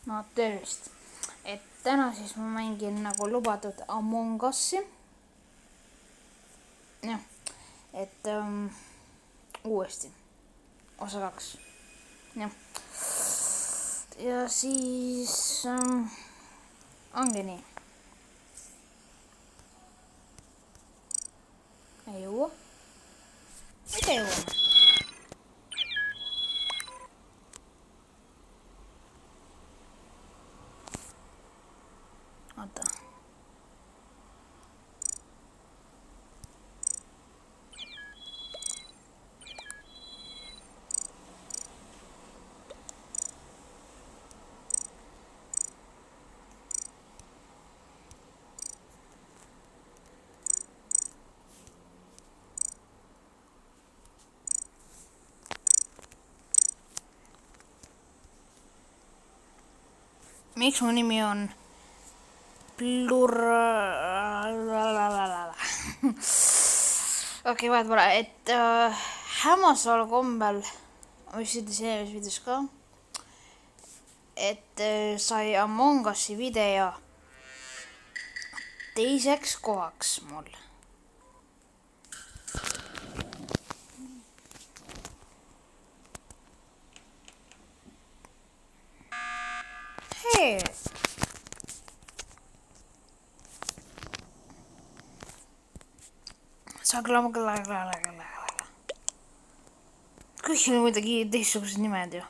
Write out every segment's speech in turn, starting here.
no tervist. Et täna siis ma mängin nagu lubatud Among Us'i. jah, et uuesti, osa 2. jah. ja siis ongi nii. ei jõua. mitte jõuame. oota. Miks mu nimi on okei, vahet pole, et hämmastaval kombel, mis ütles eelmises videos ka, et sai Among Us'i video teiseks kohaks mul. hei. kõik on kuidagi teistsugused nimed ju.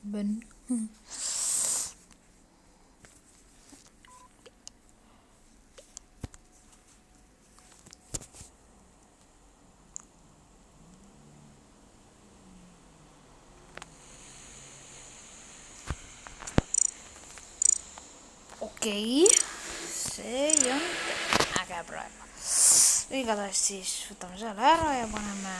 Ben. okei, see ei olnud äge praegu. igatahes siis võtame selle ära ja paneme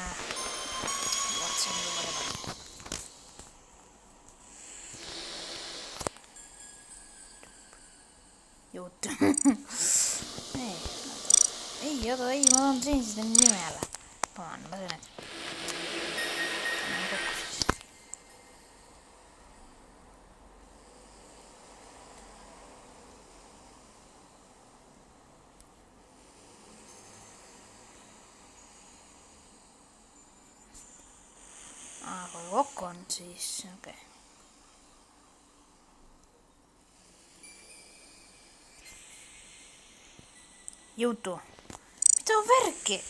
juut. ei, oota, ei, ma tahan trennsida nime jälle. ma teen, et panen kokku siis. kui kokku on, siis okei. jutu. mida värki?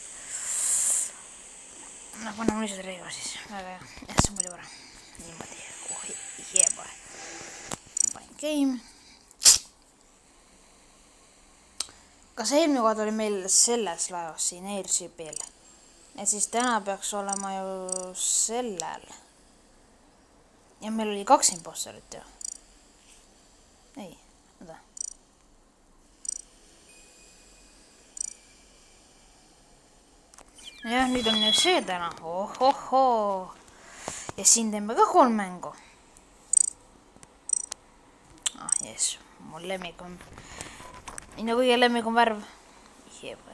no paneme lihtsalt reiva siis. väga hea. see on palju parem. niimoodi. jeba. panin game. kas eelmine kord oli meil selles laevas siin Airshipil? et siis täna peaks olema ju sellel. ja meil oli 2 imposterit ju. ei, oota. jah, nüüd on ju see täna. ohohoo. ja siin teeme ka 3 mängu. jess, mu lemmik on. minu kõige lemmikum värv. jeba.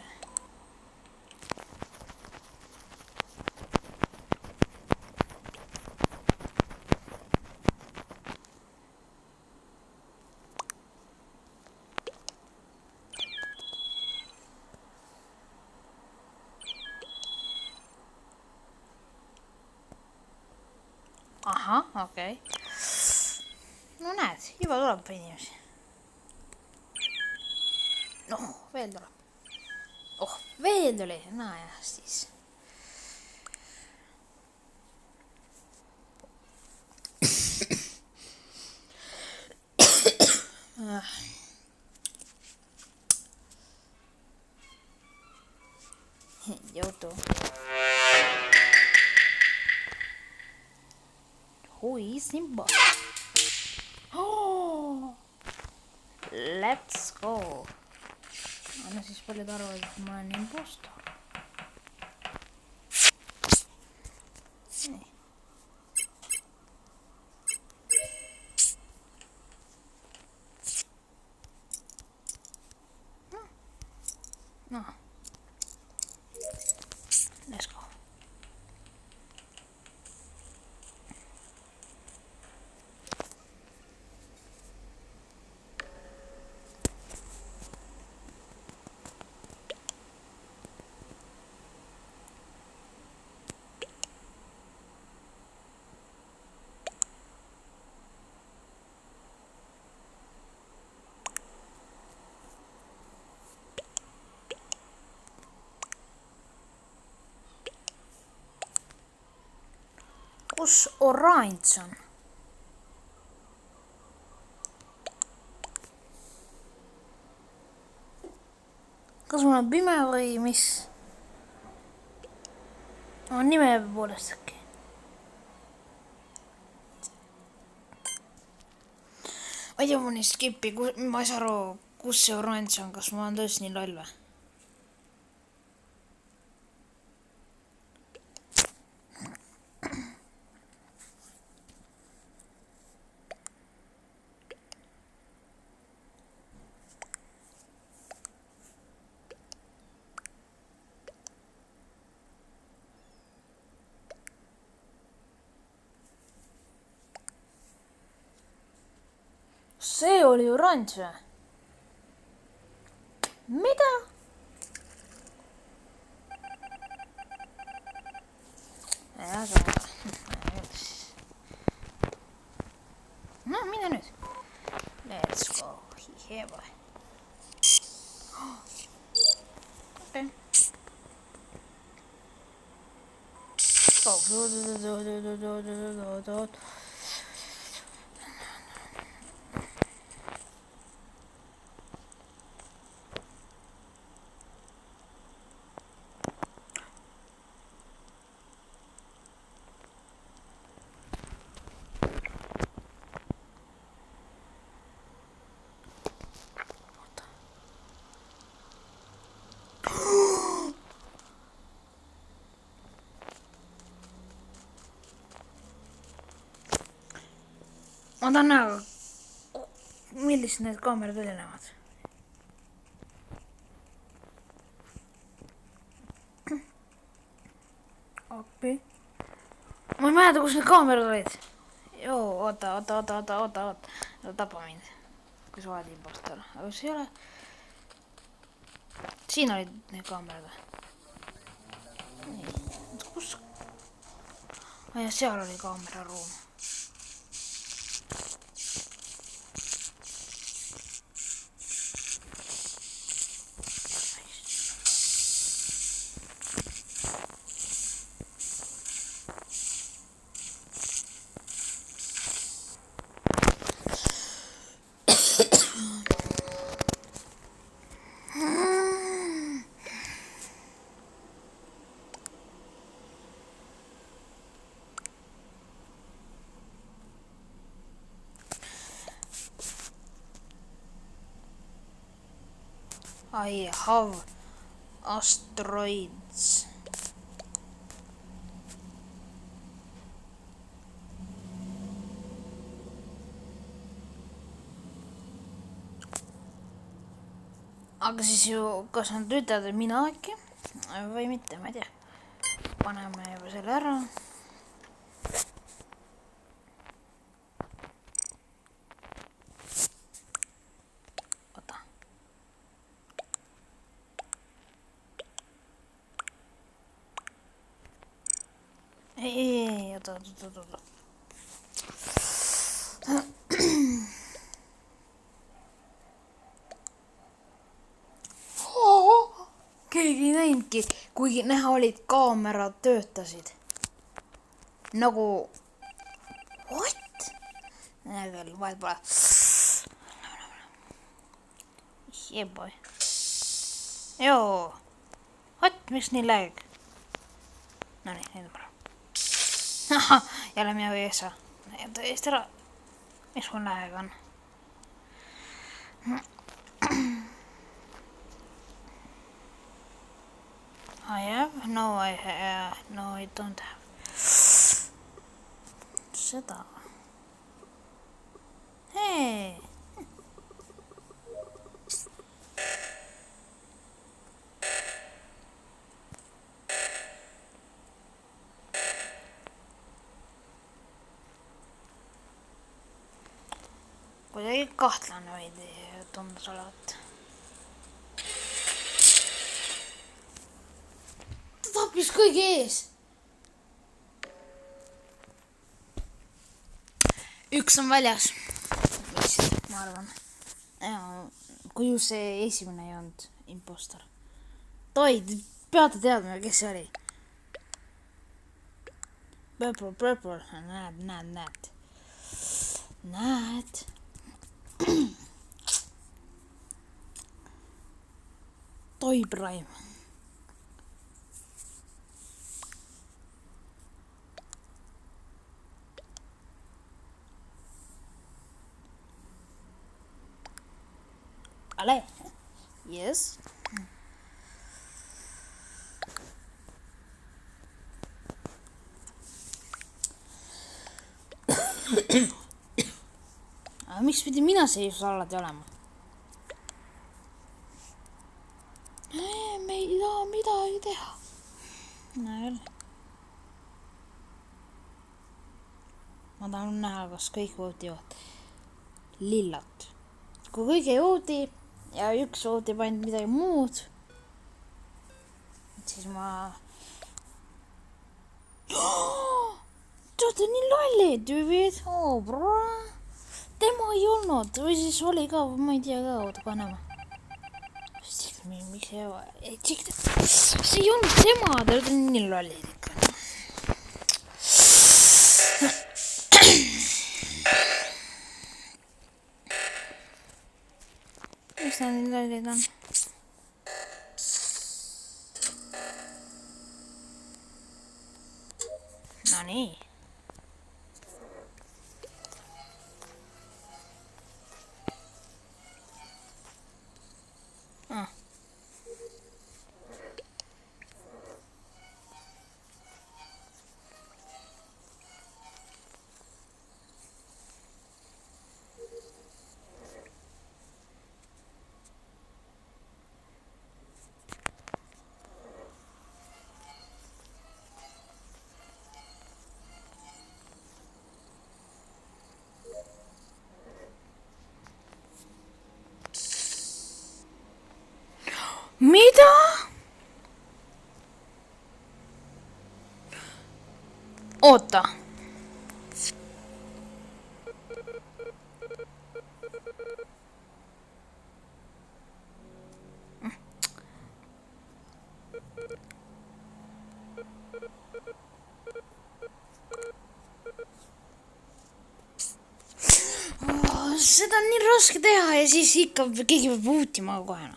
ahah, okei. no näed, juba tuleb inimesi. veel tuleb. veel tuli. nojah, siis. Joutu. Who is Simba? Oh! Let's go. no siis paljud arvavad, et ma olen impostor. nii. noh, let's go. Kus oranž on? Kas mul on pime või mis? Nime poolest äkki. Ma ei tea, ma neist skippi, ma ei saa aru, kus see oranž on, kas ma olen tõesti nii loll või? See oli oranž või? Mida? No mine nüüd. Let's go. Hee boy. Okei. Ma tahan näha, millised need kaamerad välja näevad. Appi. Ma ei mäleta, kus need kaamerad olid. Joo, oota. Tapa mind. Kui sa oled impostor. Aga kus ei ole? Siin olid need kaamerad. Nii. Kus? Ja seal oli kaameraruum. I have asteroids. Aga siis ju, kas nad ütlevad, et mina äkki või mitte, ma ei tea. Paneme juba selle ära. Ei, oota. Keegi ei näinudki, kuigi näha olid, kaamerad töötasid. Nagu... What? Näe veel, vahet pole. Yeah boy. Joo. What? Miks nii lag? Nonii, nüüd on parem. Jälle minä veesa. Tõesti ära. Mis mul lag on? I have? No, I don't have. Seda. Hei. kuidagi kahtlane veidi tundus olevat. Ta tappis kõigi ees. Üks on väljas. Vist, ma arvan. Kui see esimene ei olnud impostor. Toi, peate teadma, kes see oli. Purple. Näed. Toi Prime. Ale. Yes. Aga miks pidi mina seisus alati olema? Me ei taha midagi teha. Näe küll. Ma tahan näha, kas kõik voodivad lillat. Kui kõik ei voodi ja üks voodib ainult midagi muud, siis ma... Te olete nii lollid, tüübid. Bro. Tema ei olnud. Või siis oli ka, ma ei tea ka, oota panema. Miks see ei olnud tema, te olete nii lollid ikka. Mis nad nii lollid on? No nii. Mida? Oota. Seda on nii raske teha ja siis ikka keegi peab uutima kohe.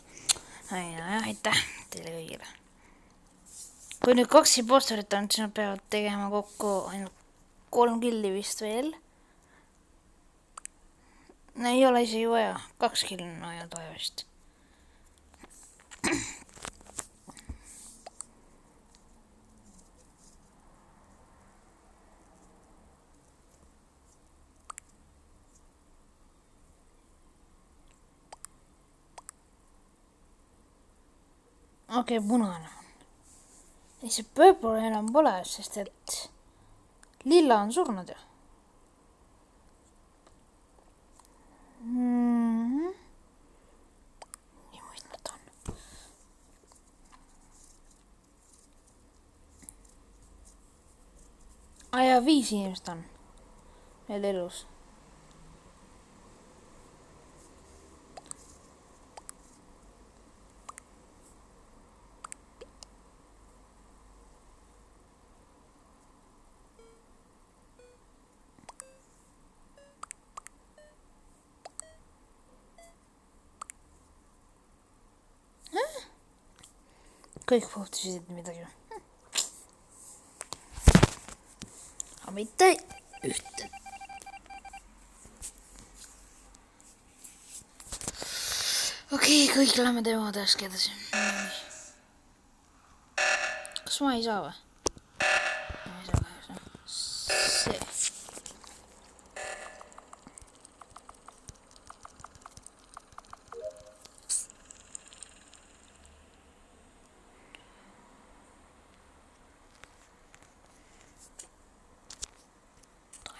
Aitäh teile kõigile. Kui nüüd 2 impostorit on, siis nad peavad tegema kokku ainult 3 killi vist veel. No ei ole isegi vaja. 2 killi on ainult vaja vist. Okei, punane. Ei, see purple enam pole, sest et lilla on surnud ju. Nii mõistmata on. Ja 5 inimest on veel elus. Kõik puhtisid midagi. Aga mitte ühte. Okei, kõik lähme teema täiski edasi. Kas ma ei saa või? Ma ei saa kahjuks. See.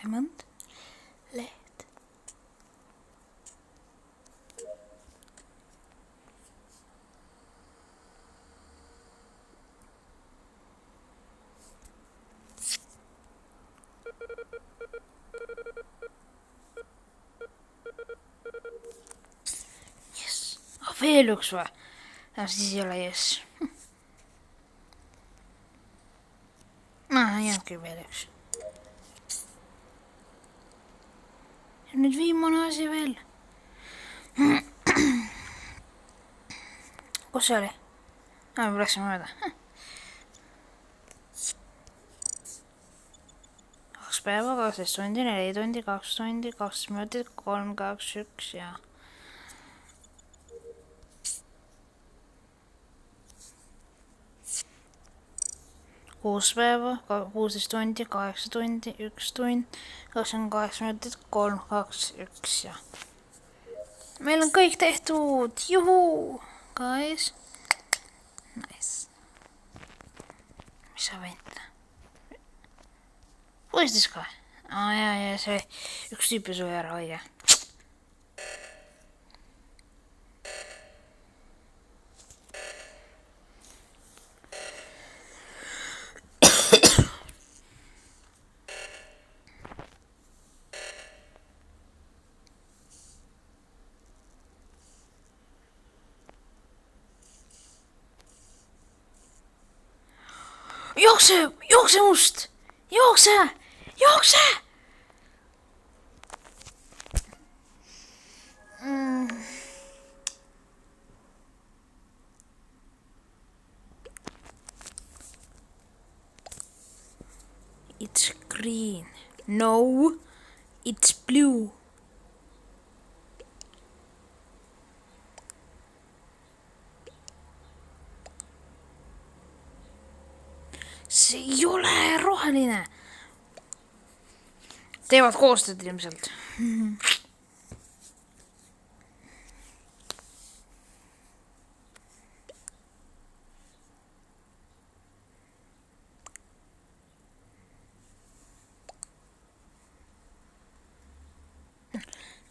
Diamond, leht. veel üks või? Siis ei ole ees. Jääbki veel üks. Ja nüüd viimane asi veel. Kus see oli? Me läksime mööda. 2 päeva, 12 tundi, 4 tundi, 2 tundi, 2 minutit, 3, 2, 1 ja... 6 päeva, 16 tundi, 8 tundi, 1 tund, 28 minutit, 3, 2, 1 ja... Meil on kõik tehtud! Juhuu! Guys! Nice. Mis sa võid? Võistis ka? Ja see üks tüüpi sui ära, õige. Jookse must! Jookse! It's green. No, it's blue. See ei ole roheline. Teevad koostööd ilmselt.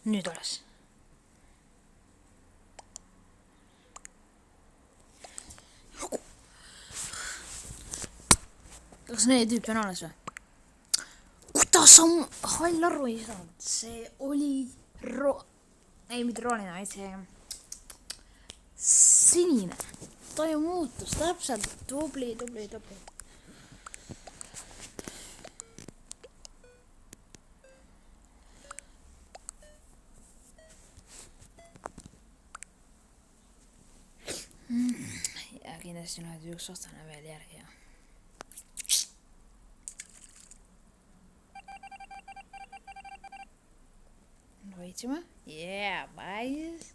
Nüüd alles. Kas need tüüpi on alles või? Kuidas sa hall aru ei saanud? See oli ei, mitte roheline, vaid see sinine. Ta ju muutus täpselt. Tubli. Ja kindlasti nüüd üks vastane veel järgi ja võitsime. Yeah, boys.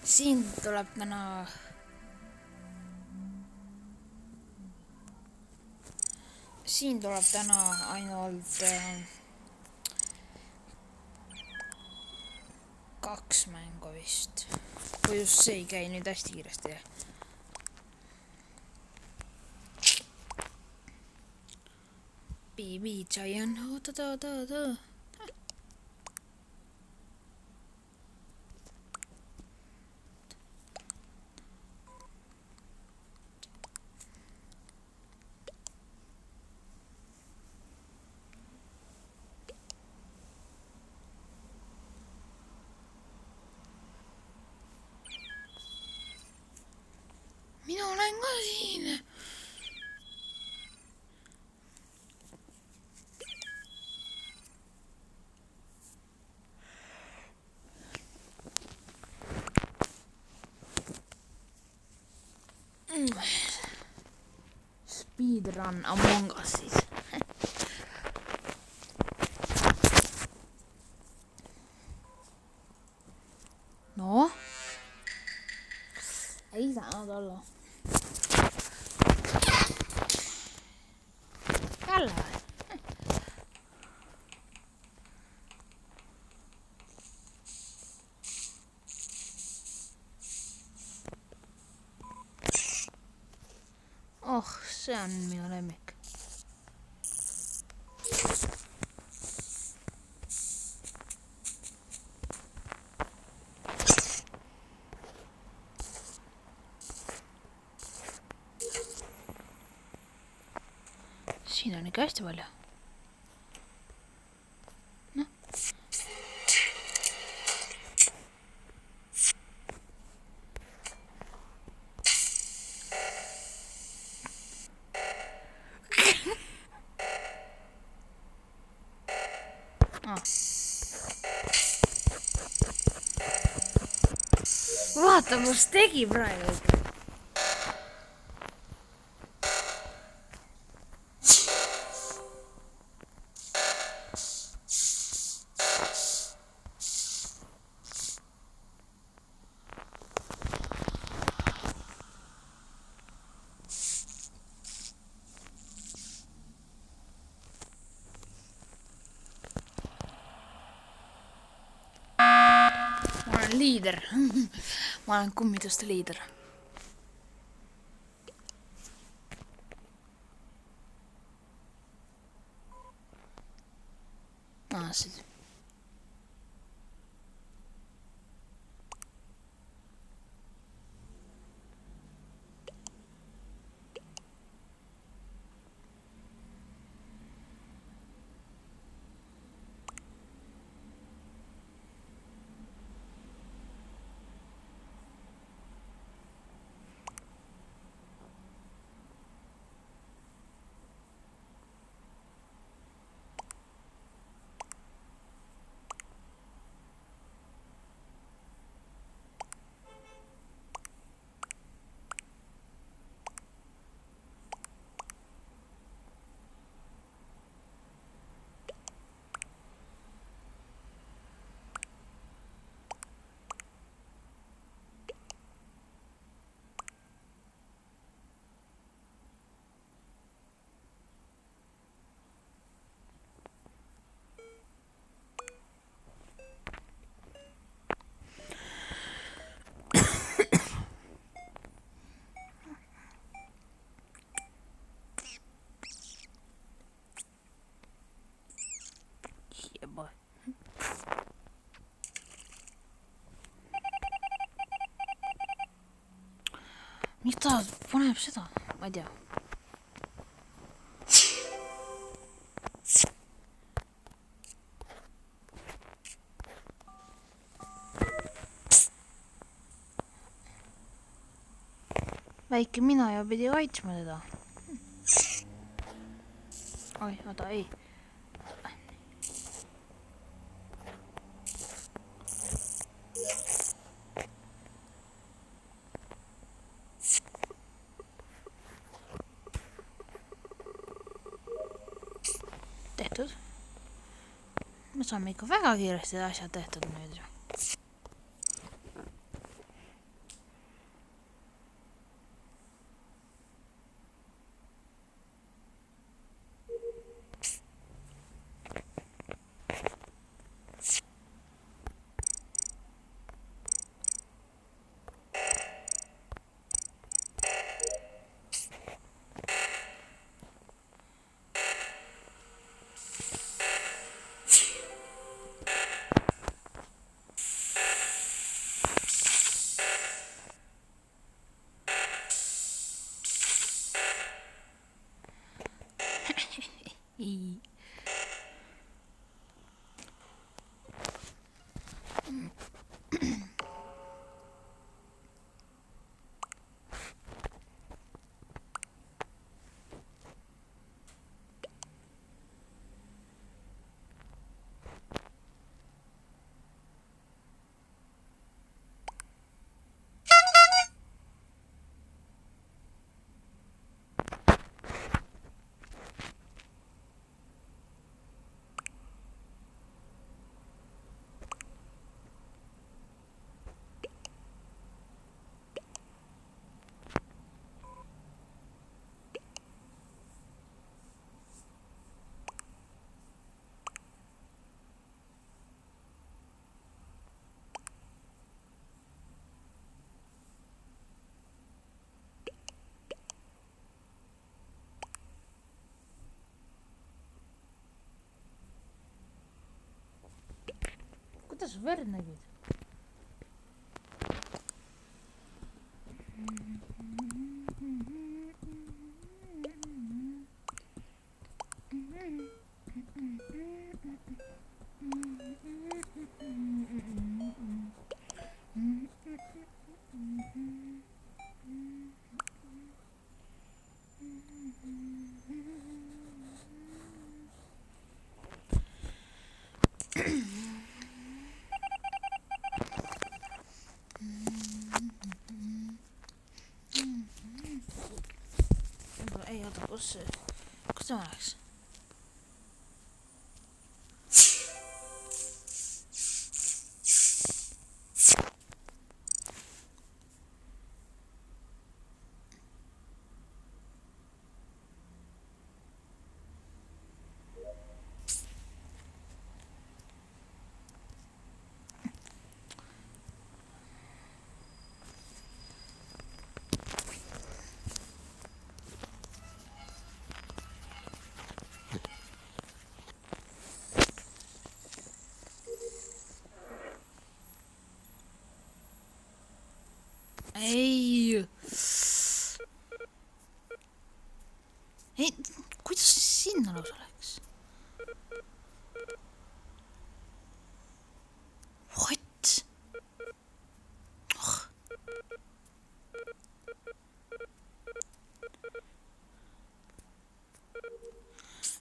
Siin tuleb täna ainult 2 mängu vist. Kui just see ei käi nüüd hästi kiiresti. BB Giant. Oota. Mina olen ka siin. Speedrun Among Us siis. No? Ei saanud olla. Jälle või? See on minu lemmik. Siin on ikka hästi palju. vaata, kus tegi praegu ikka. Ma olen liider. Ma olen kummituste liider. Siis. Jeba. Miks ta paneb seda? Ma ei tea. Väike mina ja pidi kaitsma teda. Oi, oota, ei. Tehtud. Me saame ikka väga kiiresti asjad tehtud nüüd. Kuidas verd nägid? kus tema läks? Ei, kuidas sinna lausa läks? What? Oh.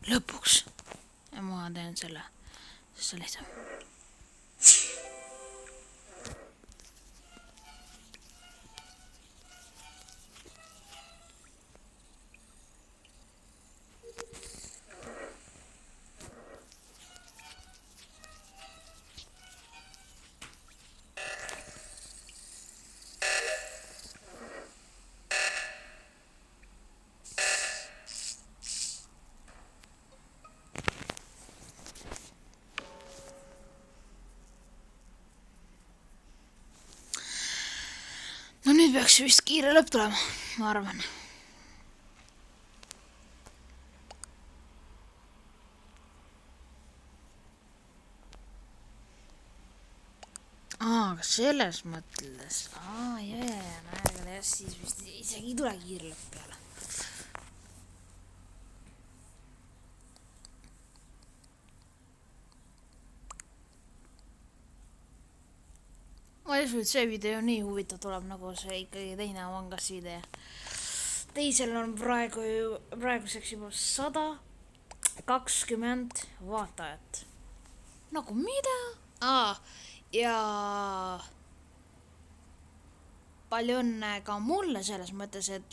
Lõpuks. Ja ma teen selle, sest see lihtsam. No nüüd peaks vist kiire lõpp tulema, ma arvan. Kas selles mõtles? Näe, siis vist isegi ei tule kiire lõpp peale. Ma ei usu, et see video nii huvitav tuleb, nagu see ikkagi teine Among Us video. Teisel on praeguseks juba 120 vaatajat. Nagu mida? Ja palju õnne ka mulle selles mõttes, et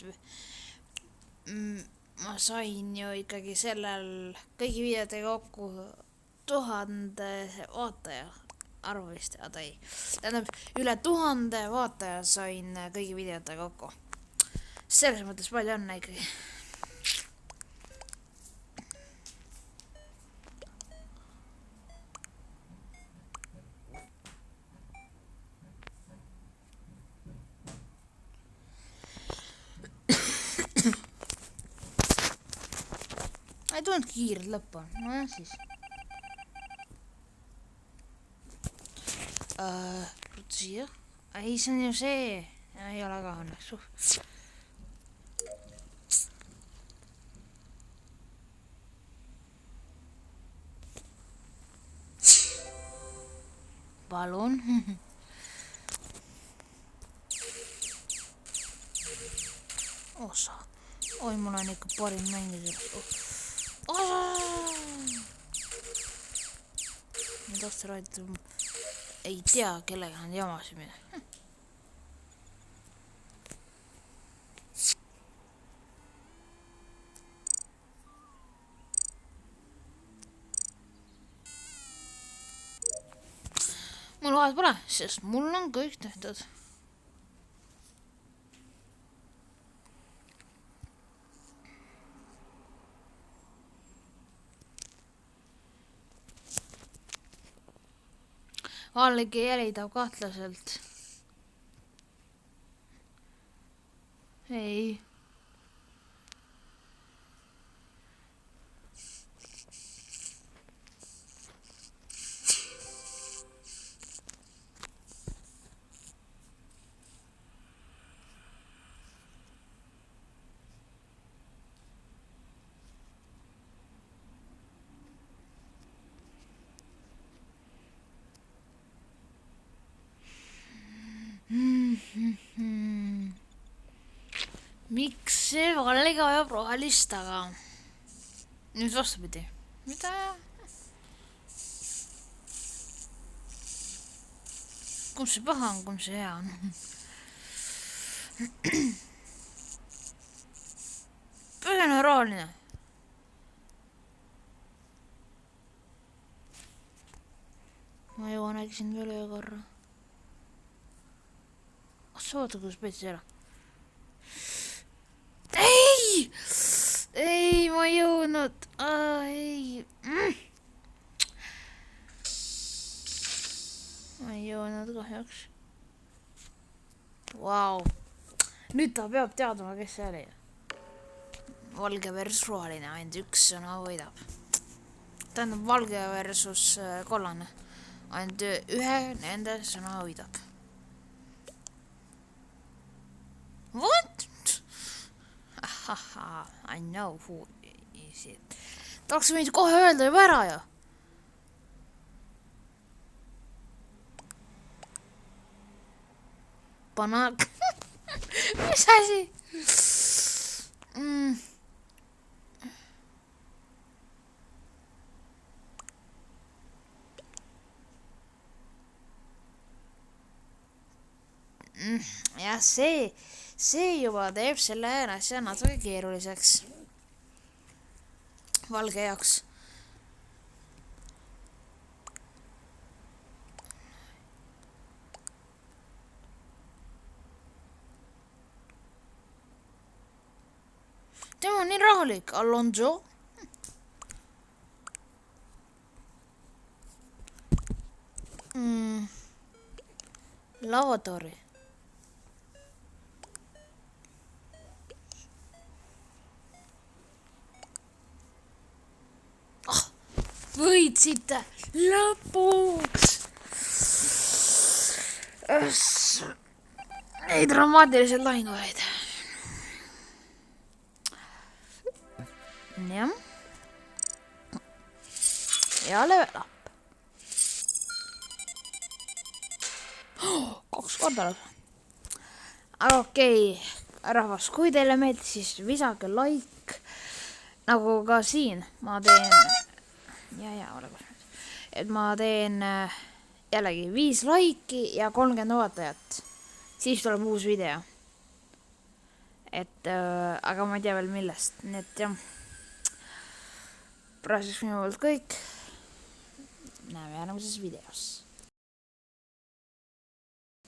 ma sain ju ikkagi sellel kõigi videotega kokku 1000 vaataja arvu vist, tähendab üle 1000 vaataja sain kõigi videotega kokku. Selles mõttes palju õnne ikkagi. Ei tulnud kiiret lõppu, nojah siis. Siia. Ei, see on ju see. Ei ole ka õnneks. Palun. Osa. Oi, mul on ikka parim mängida sellest. Nüüd otsa räägid, ei tea, kellega nad jamasid mida. Mul vahet pole, sest mul on kõik tehtud. Vallegi jälitab kahtlaselt. Ei. Miks see Valliga ajab rohelist taga? Nüüd vastupidi. Mida? Kumb see paha on, kumb see hea on? on roheline. Ma jõuan äkki sind veel ühe korra. Sa vaata, kuidas petsi ära. Ei! Ei, ma ei jõudnud. Ei. Ma ei jõudnud kahjuks. Vau. Nüüd ta peab teadma, kes see oli. Valge versus roheline, ainult üks sõna võidab. Tähendab valge versus kollane. Ainult ühe nende sõna võidab. What? Ahaha, I know who is it. Tahaks võinud kohe öelda juba ära ju. Panak. Mis asi? Ja see juba teeb selle asja natuke keeruliseks valge jaoks. Tema on nii rahulik, Alonso. Lavatori. Võitsite lõpuks. Ei dramaatilised lahinguid. Jah. Ja level up. 2 korda. Aga okei, rahvas, kui teile meeldis, siis visake like. Nagu ka siin ma teen... ole kus nüüd. Et ma teen jällegi 5 laiki ja 30 vaatajat. Siis tuleb uus video. Aga ma ei tea veel millest. Nii et jah. Praeguseks minu poolt kõik. Näeme järgmises videos.